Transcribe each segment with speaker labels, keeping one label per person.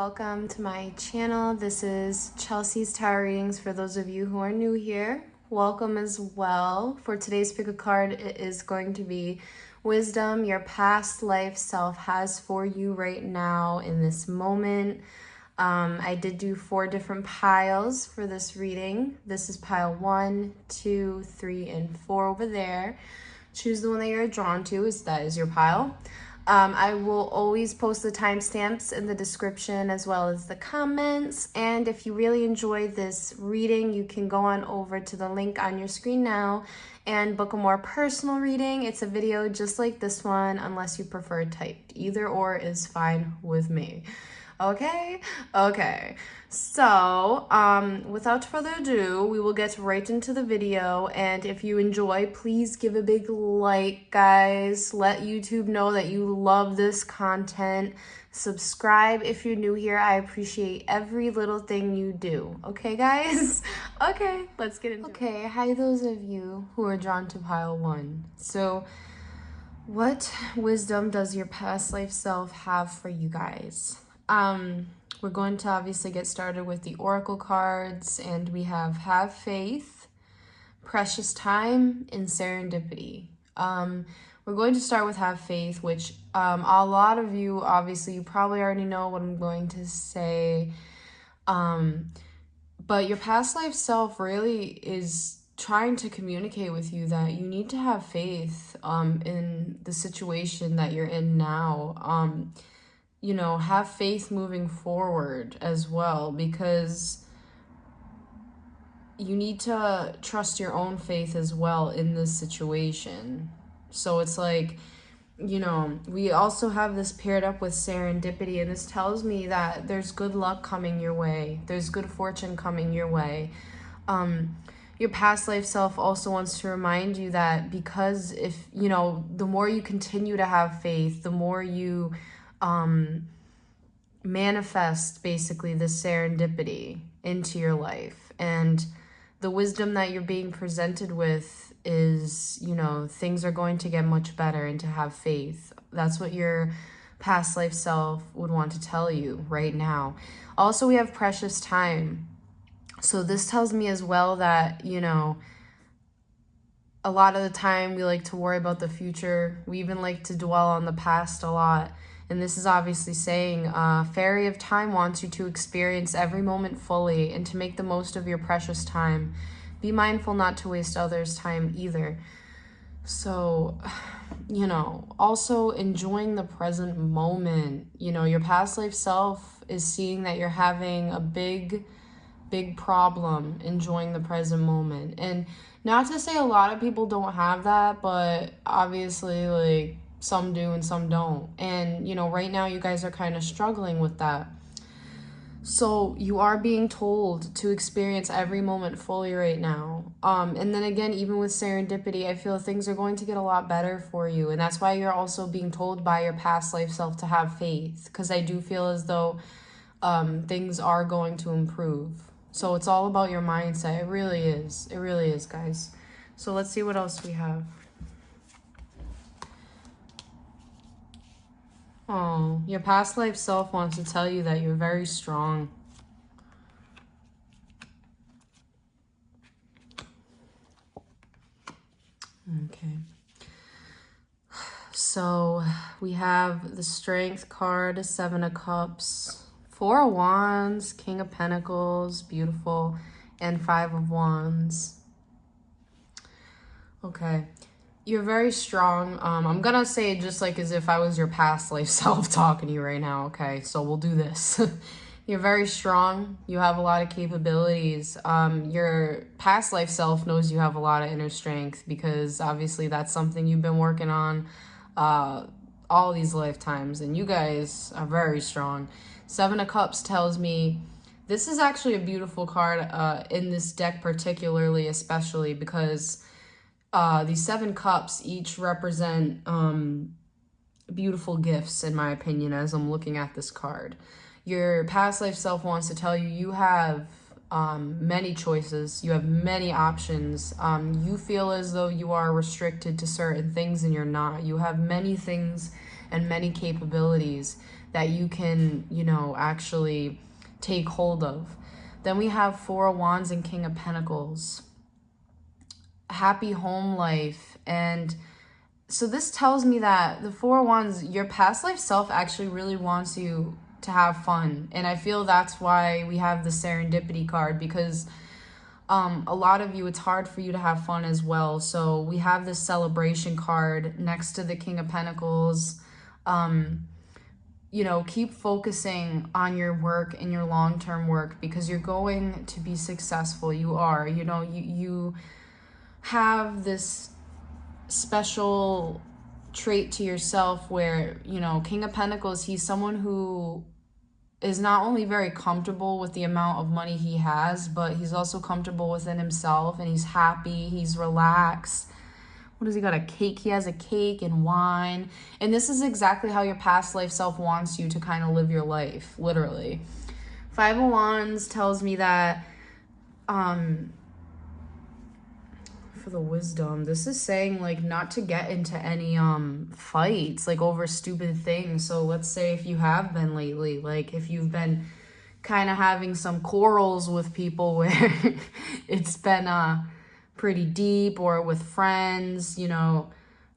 Speaker 1: welcome to my channel. This is Chelseasreadings. For those of you who are new here, welcome as well. For today's pick a card, it is going to be wisdom your past life self has for you right now in this moment. I did do 4 different piles for this reading. This is pile 1, 2, 3, and 4 over there. Choose the one that you're drawn to, that is your pile. I will always post the timestamps in the description as well as the comments. And if you really enjoyed this reading, you can go on over to the link on your screen now and book a more personal reading. It's a video just like this one, unless you prefer typed. Either or is fine with me. Okay. So, without further ado, we will get right into the video. And if you enjoy, please give a big like, guys. Let YouTube know that you love this content. Subscribe if you're new here. I appreciate every little thing you do. Okay, guys? Okay, let's get into it. Okay, hi those of you who are drawn to pile 1. So, what wisdom does your past life self have for you guys? We're going to obviously get started with the oracle cards, and we have faith, precious time, and serendipity. We're going to start with have faith, which a lot of you, obviously, you probably already know what I'm going to say. But your past life self really is trying to communicate with you that you need to have faith in the situation that you're in now. You know, have faith moving forward as well, because you need to trust your own faith as well in this situation. So it's like, you know, we also have this paired up with serendipity, and this tells me that there's good luck coming your way. There's good fortune coming your way. Your past life self also wants to remind you that, because if, you know, the more you continue to have faith, the more you manifest basically the serendipity into your life. And the wisdom that you're being presented with is, you know, things are going to get much better, and to have faith. That's what your past life self would want to tell you right now. Also, we have precious time. So this tells me as well that, you know, a lot of the time we like to worry about the future. We even like to dwell on the past a lot. And this is obviously saying, Fairy of Time wants you to experience every moment fully and to make the most of your precious time. Be mindful not to waste others' time either. So, you know, also enjoying the present moment. You know, your past life self is seeing that you're having a big problem enjoying the present moment. And not to say a lot of people don't have that, but obviously, like, some do and some don't. And, you know, right now you guys are kind of struggling with that. So you are being told to experience every moment fully right now. And then again, even with serendipity, I feel things are going to get a lot better for you. And that's why you're also being told by your past life self to have faith. Because I do feel as though things are going to improve. So it's all about your mindset. It really is. It really is, guys. So let's see what else we have. Oh, your past life self wants to tell you that you're very strong. Okay. So we have the Strength card, 7 of Cups, 4 of Wands, King of Pentacles, beautiful, and 5 of Wands. Okay. You're very strong. I'm gonna say it just like as if I was your past life self talking to you right now, okay? So we'll do this. You're very strong. You have a lot of capabilities. Your past life self knows you have a lot of inner strength, because obviously that's something you've been working on all these lifetimes, and you guys are very strong. 7 of Cups tells me this is actually a beautiful card in this deck particularly, especially because these 7 cups each represent beautiful gifts, in my opinion, as I'm looking at this card. Your past life self wants to tell you you have many choices. You have many options. You feel as though you are restricted to certain things, and you're not. You have many things and many capabilities that you can, you know, actually take hold of. Then we have Four of Wands and King of Pentacles. Happy home life. And so this tells me that the Four of Wands, your past life self actually really wants you to have fun. And I feel that's why we have the serendipity card, because a lot of you, it's hard for you to have fun as well. So we have this celebration card next to the King of Pentacles. You know, keep focusing on your work and your long-term work, because you're going to be successful. You are, you know, you have this special trait to yourself where, you know, King of Pentacles, he's someone who is not only very comfortable with the amount of money he has, but he's also comfortable within himself, and he's happy, he's relaxed. What has he got? A cake? He has a cake and wine. And this is exactly how your past life self wants you to kind of live your life, literally. Five of Wands tells me that for the wisdom, this is saying like not to get into any fights like over stupid things. So let's say if you have been lately, like if you've been kind of having some quarrels with people where it's been pretty deep, or with friends, you know,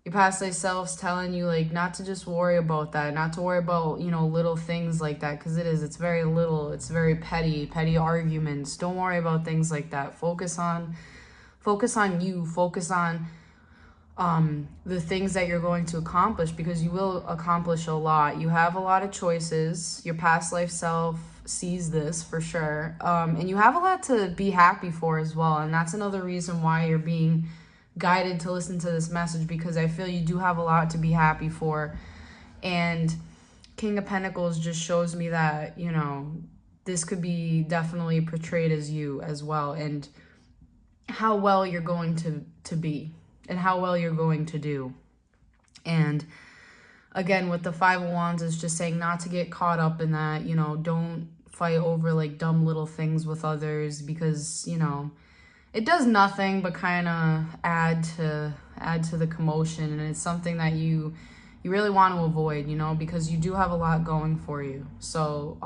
Speaker 1: your past life self's telling you like not to just worry about that, not to worry about, you know, little things like that, because it's very little, it's very petty arguments. Don't worry about things like that. Focus on you, focus on the things that you're going to accomplish, because you will accomplish a lot. You have a lot of choices. Your past life self sees this for sure, and you have a lot to be happy for as well. And that's another reason why you're being guided to listen to this message, because I feel you do have a lot to be happy for. And King of Pentacles just shows me that, you know, this could be definitely portrayed as you as well, and how well you're going to be, and how well you're going to do. And again, with the Five of Wands, is just saying not to get caught up in that, you know, don't fight over like dumb little things with others, because, you know, it does nothing but kind of add to the commotion. And it's something that you really want to avoid, you know, because you do have a lot going for you. So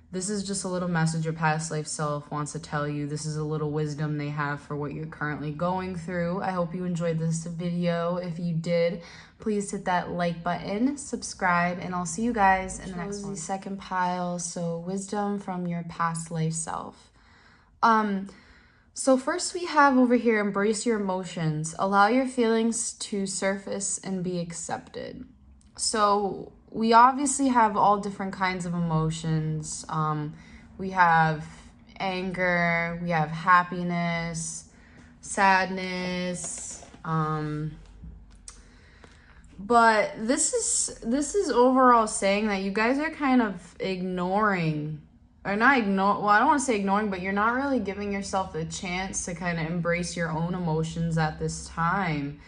Speaker 1: this is just a little message your past life self wants to tell you. This is a little wisdom they have for what you're currently going through. I hope you enjoyed this video. If you did, please hit that like button, subscribe, and I'll see you guys in the next one. The second pile, so wisdom from your past life self. So first we have over here, embrace your emotions. Allow your feelings to surface and be accepted. So we obviously have all different kinds of emotions. We have anger, we have happiness, sadness, but this is overall saying that you guys are kind of ignoring, or not ignore, well, I don't want to say ignoring, but you're not really giving yourself a chance to kind of embrace your own emotions at this time.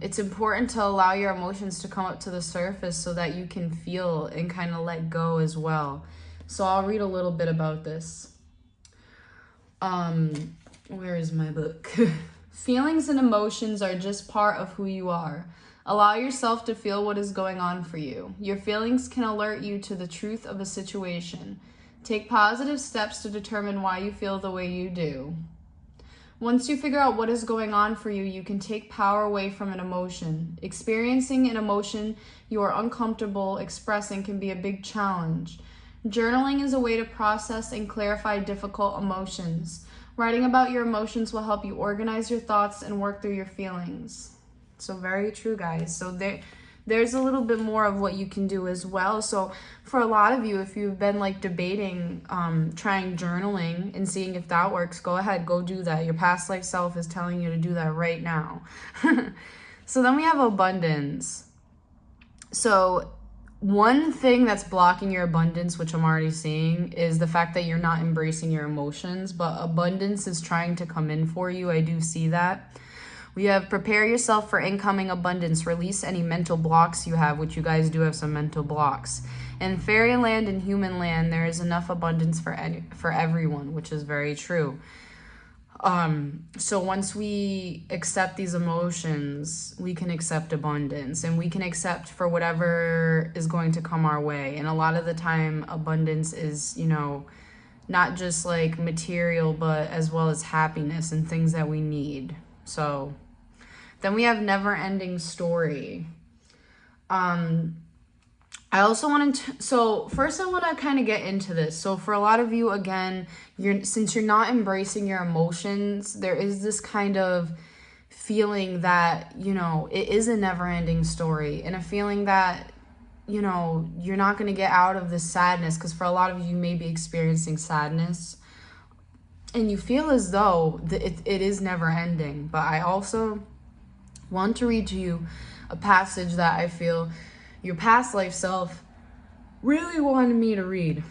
Speaker 1: It's important to allow your emotions to come up to the surface so that you can feel and kind of let go as well. So I'll read a little bit about this. Where is my book? Feelings and emotions are just part of who you are. Allow yourself to feel what is going on for you. Your feelings can alert you to the truth of a situation. Take positive steps to determine why you feel the way you do. Once you figure out what is going on for you, you can take power away from an emotion. Experiencing an emotion you are uncomfortable expressing can be a big challenge. Journaling is a way to process and clarify difficult emotions. Writing about your emotions will help you organize your thoughts and work through your feelings. So very true, guys. So there's a little bit more of what you can do as well. So for a lot of you, if you've been like debating trying journaling and seeing if that works, go ahead, go do that. Your past life self is telling you to do that right now. So then we have abundance. So one thing that's blocking your abundance, which I'm already seeing, is the fact that you're not embracing your emotions, but abundance is trying to come in for you. I do see that. We have prepare yourself for incoming abundance. Release any mental blocks you have, which you guys do have some mental blocks. In fairyland and human land, there is enough abundance for everyone, which is very true. So once we accept these emotions, we can accept abundance, and we can accept for whatever is going to come our way. And a lot of the time, abundance is, you know, not just like material, but as well as happiness and things that we need. So then we have never ending story. I also wanted to, so first I want to kind of get into this. So for a lot of you, again, since you're not embracing your emotions, there is this kind of feeling that, you know, it is a never ending story, and a feeling that, you know, you're not going to get out of this sadness, because for a lot of you may be experiencing sadness and you feel as though it is never ending. But I also want to read to you a passage that I feel your past life self really wanted me to read.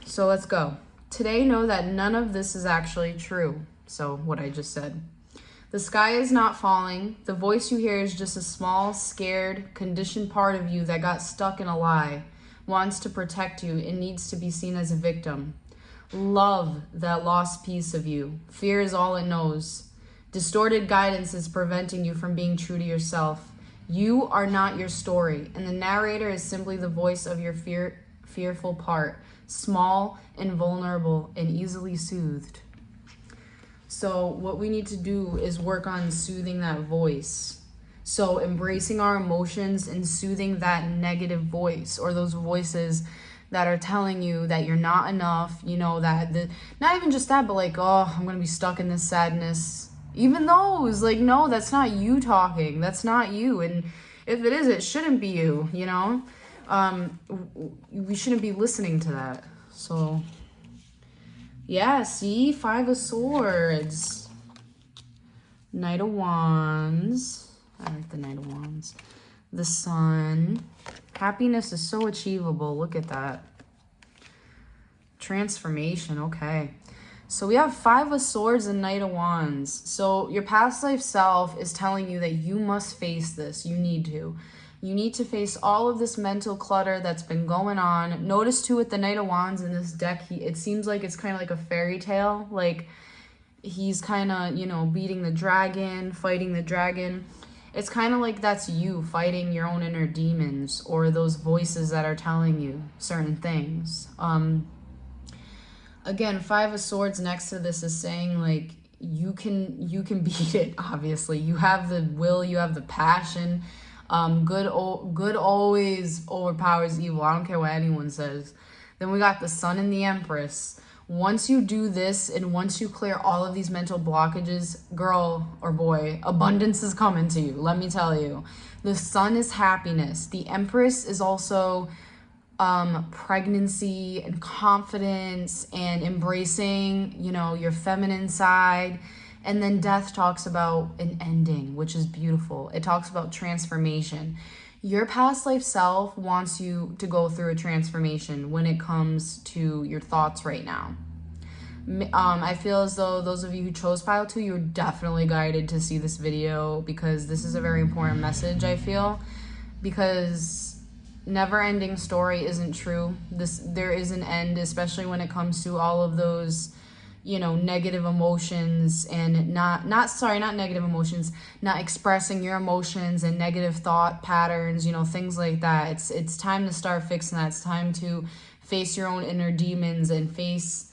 Speaker 1: So let's go. Today, know that none of this is actually true. So what I just said. The sky is not falling. The voice you hear is just a small, scared, conditioned part of you that got stuck in a lie, wants to protect you, and needs to be seen as a victim. Love that lost piece of you. Fear is all it knows. Distorted guidance is preventing you from being true to yourself. You are not your story, and the narrator is simply the voice of your fearful part, small and vulnerable and easily soothed. So what we need to do is work on soothing that voice. So embracing our emotions and soothing that negative voice, or those voices that are telling you that you're not enough, you know, that not even just that, but like, oh, I'm going to be stuck in this sadness. Even those, like, no, that's not you talking. That's not you. And if it is, it shouldn't be you, you know? We shouldn't be listening to that. So, yeah, see? 5 of Swords. Knight of Wands. I like the Knight of Wands. The Sun. Happiness is so achievable. Look at that. Transformation, okay. So we have 5 of Swords and Knight of Wands. So your past life self is telling you that you must face this. You need to. You need to face all of this mental clutter that's been going on. Notice too with the Knight of Wands in this deck, it seems like it's kind of like a fairy tale. Like he's kind of, you know, beating the dragon, fighting the dragon. It's kind of like that's you fighting your own inner demons, or those voices that are telling you certain things. Again, 5 of Swords next to this is saying, like, you can beat it, obviously. You have the will, you have the passion. Good always overpowers evil. I don't care what anyone says. Then we got the Sun and the Empress. Once you do this, and once you clear all of these mental blockages, girl or boy, abundance is coming to you, let me tell you. The Sun is happiness. The Empress is also pregnancy and confidence and embracing, you know, your feminine side. And then Death talks about an ending, which is beautiful. It talks about transformation. Your past life self wants you to go through a transformation when it comes to your thoughts right now. I feel as though those of you who chose pile 2, you're definitely guided to see this video, because this is a very important message, I feel, because never-ending story isn't true. There is an end, especially when it comes to all of those, you know, negative emotions, and not negative emotions, not expressing your emotions, and negative thought patterns, you know, things like that. It's time to start fixing that. It's time to face your own inner demons and face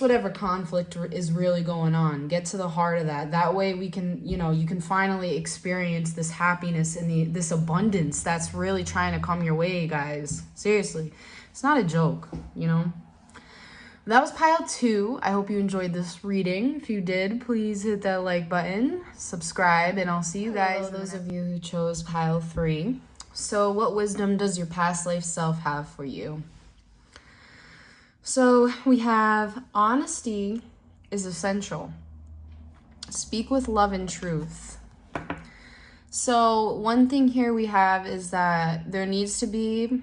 Speaker 1: whatever conflict is really going on. Get to the heart of that. That way we can, you know, you can finally experience this happiness and this abundance that's really trying to come your way, guys. Seriously. It's not a joke, you know. That was pile 2. I hope you enjoyed this reading. If you did, please hit that like button, subscribe, and I'll see you guys. Those of you who chose pile 3. So what wisdom does your past life self have for you? So we have honesty is essential. Speak with love and truth. So one thing here we have is that there needs to be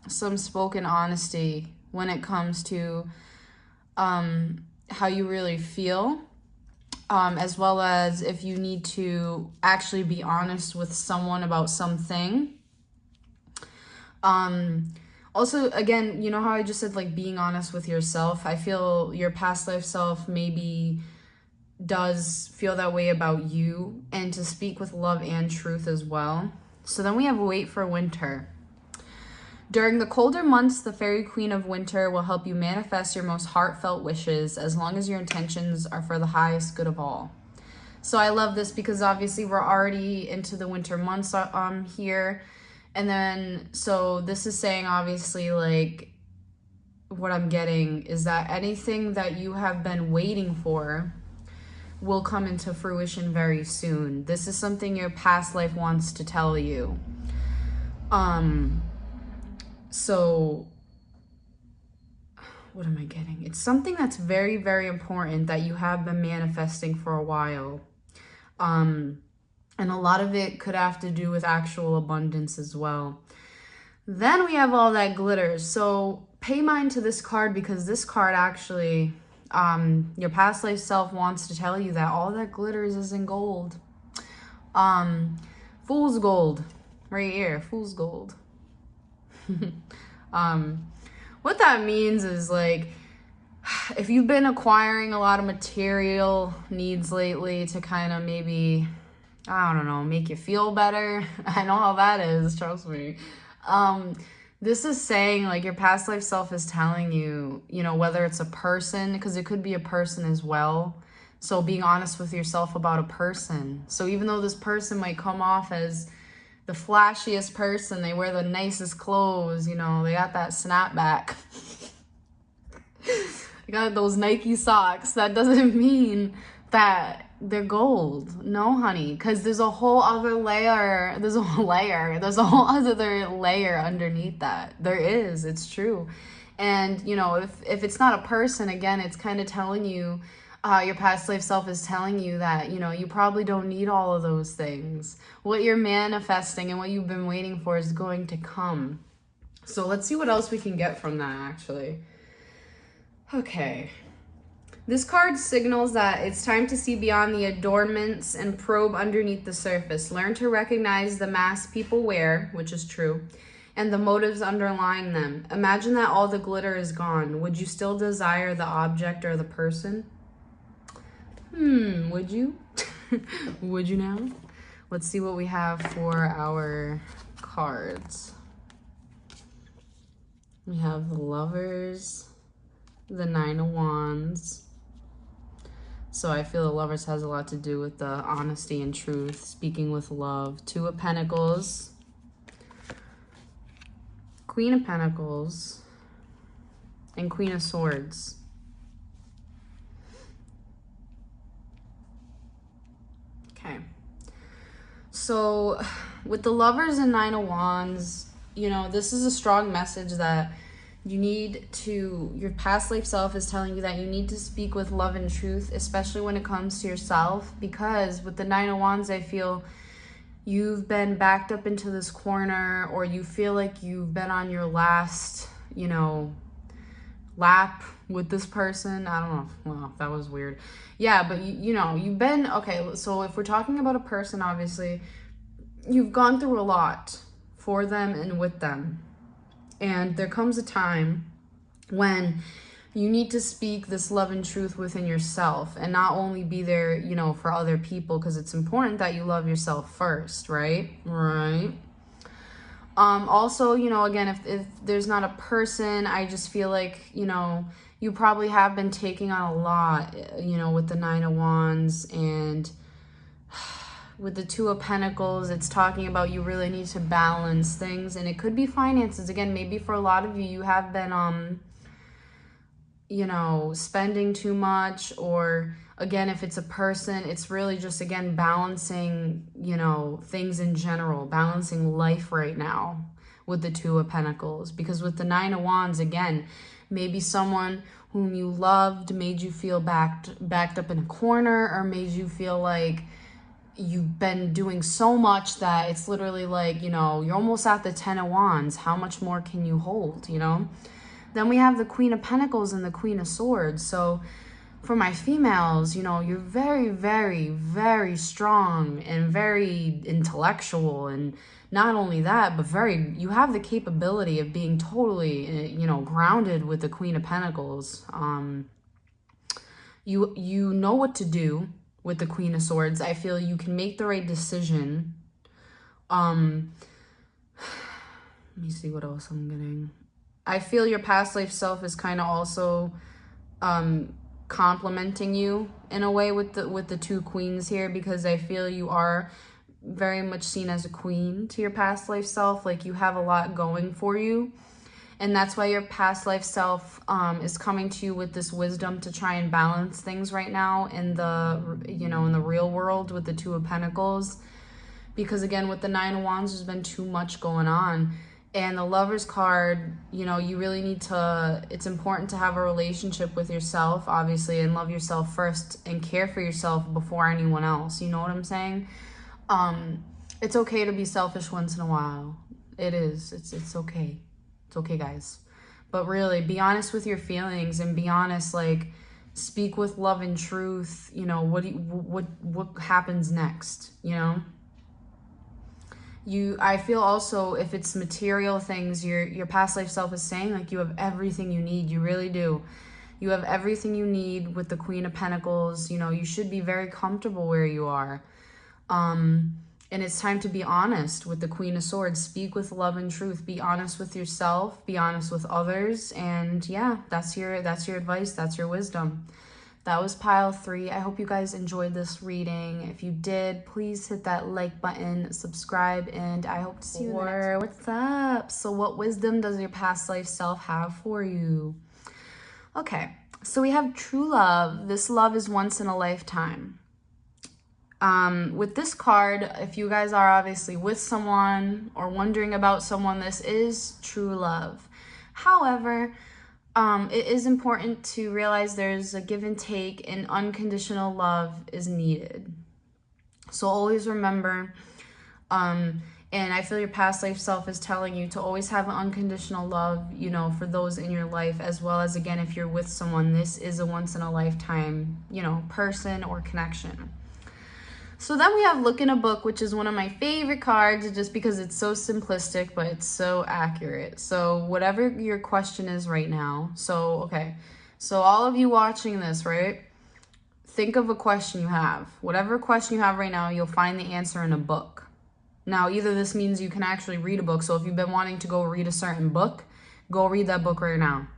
Speaker 1: some spoken honesty when it comes to how you really feel, as well as if you need to actually be honest with someone about something. Also, again, you know how I just said, like, being honest with yourself? I feel your past life self maybe does feel that way about you, and to speak with love and truth as well. So then we have wait for winter. During the colder months, the fairy queen of winter will help you manifest your most heartfelt wishes as long as your intentions are for the highest good of all. So I love this because obviously we're already into the winter months here. And then, so this is saying obviously, like, what I'm getting is that anything that you have been waiting for will come into fruition very soon. This is something your past life wants to tell you. So what am I getting? It's something that's very, very important that you have been manifesting for a while. And a lot of it could have to do with actual abundance as well. Then we have all that glitters. So pay mind to this card, because this card actually, your past life self wants to tell you that all that glitters is in gold. Fool's gold, right here, fool's gold. What that means is, like, if you've been acquiring a lot of material needs lately to kind of maybe, I don't know, make you feel better. I know how that is, trust me. This is saying, like, your past life self is telling you, you know, whether it's a person, because it could be a person as well. So being honest with yourself about a person. So even though this person might come off as the flashiest person, they wear the nicest clothes, you know, they got that snapback. They got those Nike socks. That doesn't mean that they're gold. No, honey, because there's a whole other layer. There's a whole other layer underneath that. There is. It's true. And, you know, if it's not a person, again, it's kind of telling you, your past life self is telling you that, you know, you probably don't need all of those things. What you're manifesting and what you've been waiting for is going to come. So let's see what else we can get from that, actually. Okay. This card signals that it's time to see beyond the adornments and probe underneath the surface. Learn to recognize the mask people wear, which is true, and the motives underlying them. Imagine that all the glitter is gone. Would you still desire the object or the person? Would you? Would you now? Let's see what we have for our cards. We have the Lovers, the Nine of Wands. So I feel the Lovers has a lot to do with the honesty and truth, speaking with love. Two of Pentacles, Queen of Pentacles, and Queen of Swords. Okay. So with the Lovers and Nine of Wands, you know, this is a strong message that you need to, your past life self is telling you that you need to speak with love and truth, especially when it comes to yourself, because with the Nine of Wands, I feel you've been backed up into this corner, or you feel like you've been on your last, you know, lap with this person. I don't know. Well, that was weird. Yeah, but you know, you've been, okay, so if we're talking about a person, obviously, you've gone through a lot for them and with them. And there comes a time when you need to speak this love and truth within yourself, and not only be there, you know, for other people, because it's important that you love yourself first, right? Right. Also, you know, again, if there's not a person, I just feel like, you know, you probably have been taking on a lot, you know, with the Nine of Wands, and with the Two of Pentacles, it's talking about you really need to balance things, and it could be finances. Again, maybe for a lot of you, you have been, you know, spending too much, or again, if it's a person, it's really just, again, balancing, you know, things in general, balancing life right now with the Two of Pentacles. Because with the Nine of Wands, again, maybe someone whom you loved made you feel backed up in a corner, or made you feel like you've been doing so much that it's literally like, you know, you're almost at the Ten of Wands. How much more can you hold, you know? Then we have the Queen of Pentacles and the Queen of Swords. So for my females, you know, you're very, very, very strong and very intellectual. And not only that, but you have the capability of being totally, you know, grounded with the Queen of Pentacles. You know what to do with the Queen of Swords. I feel you can make the right decision. Let me see what else I'm getting. I feel your past life self is kind of also complimenting you in a way with the two queens here, because I feel you are very much seen as a queen to your past life self. Like, you have a lot going for you, and that's why your past life self is coming to you with this wisdom to try and balance things right now in the, you know, in the real world with the Two of Pentacles. Because again, with the Nine of Wands, there's been too much going on. And the Lover's card, you know, you really need to, it's important to have a relationship with yourself, obviously, and love yourself first and care for yourself before anyone else. You know what I'm saying? It's okay to be selfish once in a while. It is. It's okay. It's okay, guys. But really, be honest with your feelings and be honest, like, speak with love and truth. You know, what happens next, you know? I feel also, if it's material things, your past life self is saying, like, you have everything you need. You really do. You have everything you need with the Queen of Pentacles. You know, you should be very comfortable where you are. And it's time to be honest with the Queen of Swords. Speak with love and truth. Be honest with yourself. Be honest with others. And yeah, that's your advice. That's your wisdom. That was pile 3. I hope you guys enjoyed this reading. If you did, please hit that like button, subscribe, and I hope to see you in the next one. What's up? So what wisdom does your past life self have for you? Okay, so we have true love. This love is once in a lifetime. With this card, if you guys are obviously with someone or wondering about someone, this is true love. However, it is important to realize there's a give and take, and unconditional love is needed. So always remember, and I feel your past life self is telling you to always have an unconditional love, you know, for those in your life, as well as, again, if you're with someone, this is a once in a lifetime, you know, person or connection. So then we have Look in a Book, which is one of my favorite cards just because it's so simplistic, but it's so accurate. So whatever your question is right now. So, okay. So all of you watching this, right? Think of a question you have. Whatever question you have right now, you'll find the answer in a book. Now, either this means you can actually read a book. So if you've been wanting to go read a certain book, go read that book right now.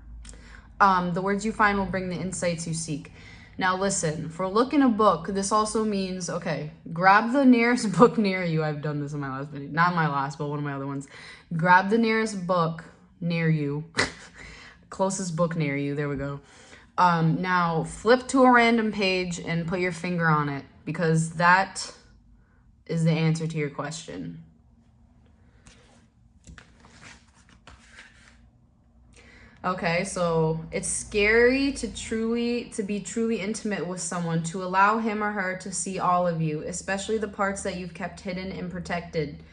Speaker 1: The words you find will bring the insights you seek. Now listen, for Look in a Book, this also means, okay, grab the nearest book near you. I've done this in my last video. Not my last, but one of my other ones. Grab the nearest book near you. Closest book near you. There we go. Now flip to a random page and put your finger on it, because that is the answer to your question. Okay, so it's scary to be truly intimate with someone, to allow him or her to see all of you, especially the parts that you've kept hidden and protected.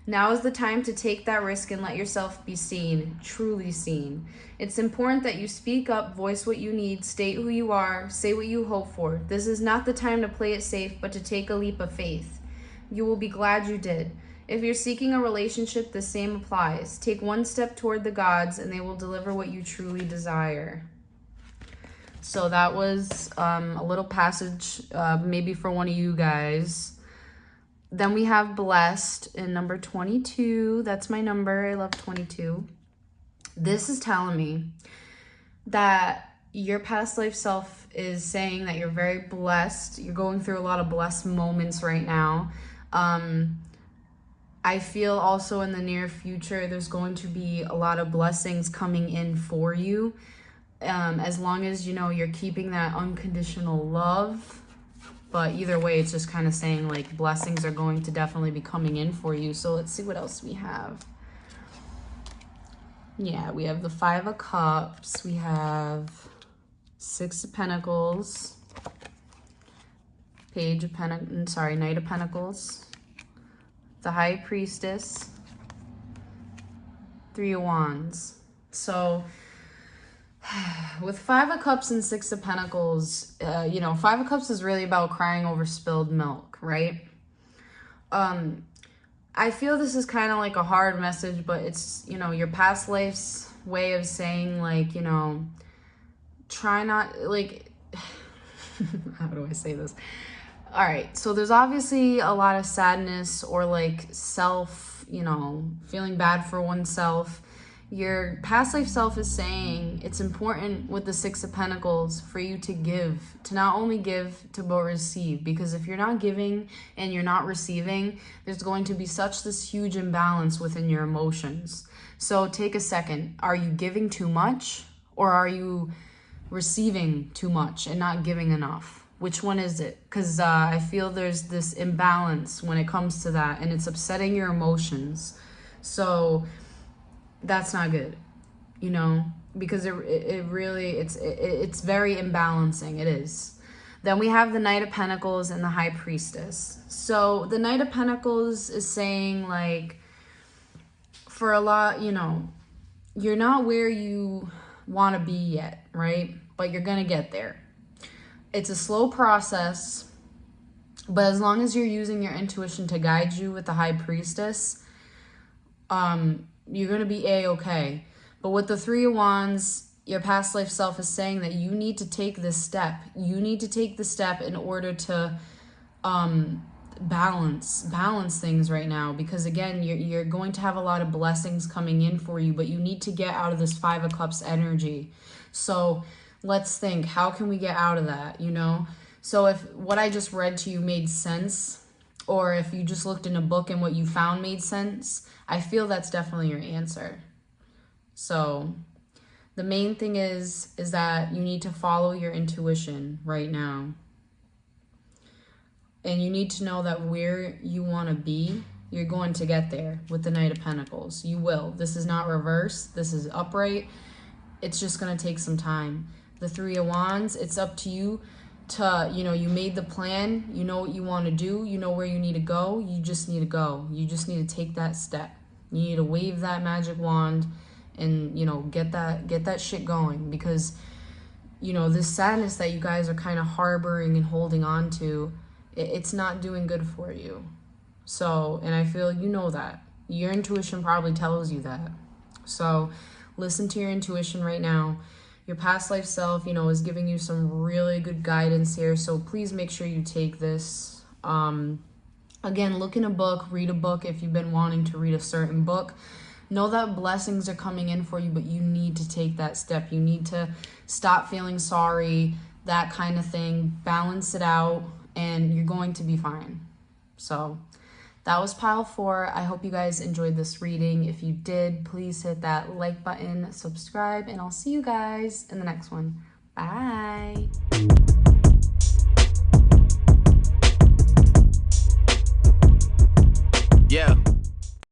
Speaker 1: Now is the time to take that risk and let yourself be seen, truly seen. It's important that you speak up, voice what you need, state who you are, say what you hope for. This is not the time to play it safe, but to take a leap of faith. You will be glad you did. If you're seeking a relationship, the same applies. Take one step toward the gods, and they will deliver what you truly desire. So that was a little passage, maybe for one of you guys. Then we have Blessed in number 22. That's my number. I love 22. This is telling me that your past life self is saying that you're very blessed. You're going through a lot of blessed moments right now. I feel also in the near future, there's going to be a lot of blessings coming in for you. As long as, you know, you're keeping that unconditional love. But either way, it's just kind of saying, like, blessings are going to definitely be coming in for you. So let's see what else we have. Yeah, we have the 5 of Cups. We have 6 of Pentacles. Knight of Pentacles. The High Priestess, 3 of Wands. So With Five of Cups and Six of Pentacles, you know, Five of Cups is really about crying over spilled milk, right? I feel this is kind of like a hard message, but it's, you know, your past life's way of saying, like, you know, try not, like, how do I say this? All right, so there's obviously a lot of sadness or like self, you know, feeling bad for oneself. Your past life self is saying it's important with the Six of Pentacles for you to give, to not only give, to but receive. Because if you're not giving and you're not receiving, there's going to be such this huge imbalance within your emotions. So take a second. Are you giving too much, or are you receiving too much and not giving enough? Which one is it? Because I feel there's this imbalance when it comes to that, and it's upsetting your emotions. So that's not good, you know, because it really, it's very imbalancing. It is. Then we have the Knight of Pentacles and the High Priestess. So the Knight of Pentacles is saying, like, for a lot, you know, you're not where you want to be yet, right? But you're going to get there. It's a slow process, but as long as you're using your intuition to guide you with the High Priestess, you're going to be a-okay. But with the Three of Wands, your past life self is saying that you need to take this step. You need to take the step in order to balance things right now. Because again, you're going to have a lot of blessings coming in for you, but you need to get out of this Five of Cups energy. So let's think, how can we get out of that, you know? So if what I just read to you made sense, or if you just looked in a book and what you found made sense, I feel that's definitely your answer. So the main thing is that you need to follow your intuition right now. And you need to know that where you want to be, you're going to get there with the Knight of Pentacles. You will. This is not reverse. This is upright. It's just going to take some time. The Three of Wands, it's up to you to, you know, you made the plan, you know what you want to do, you know where you need to go, you just need to go. You just need to take that step. You need to wave that magic wand and, you know, get that shit going, because, you know, this sadness that you guys are kind of harboring and holding on to, it's not doing good for you. So, and I feel you know that. Your intuition probably tells you that. So listen to your intuition right now. Your past life self, you know, is giving you some really good guidance here. So please make sure you take this. Again, look in a book, read a book if you've been wanting to read a certain book. Know that blessings are coming in for you, but you need to take that step. You need to stop feeling sorry, that kind of thing. Balance it out, and you're going to be fine. So that was pile 4. I hope you guys enjoyed this reading. If you did, please hit that like button, subscribe, and I'll see you guys in the next one. Bye.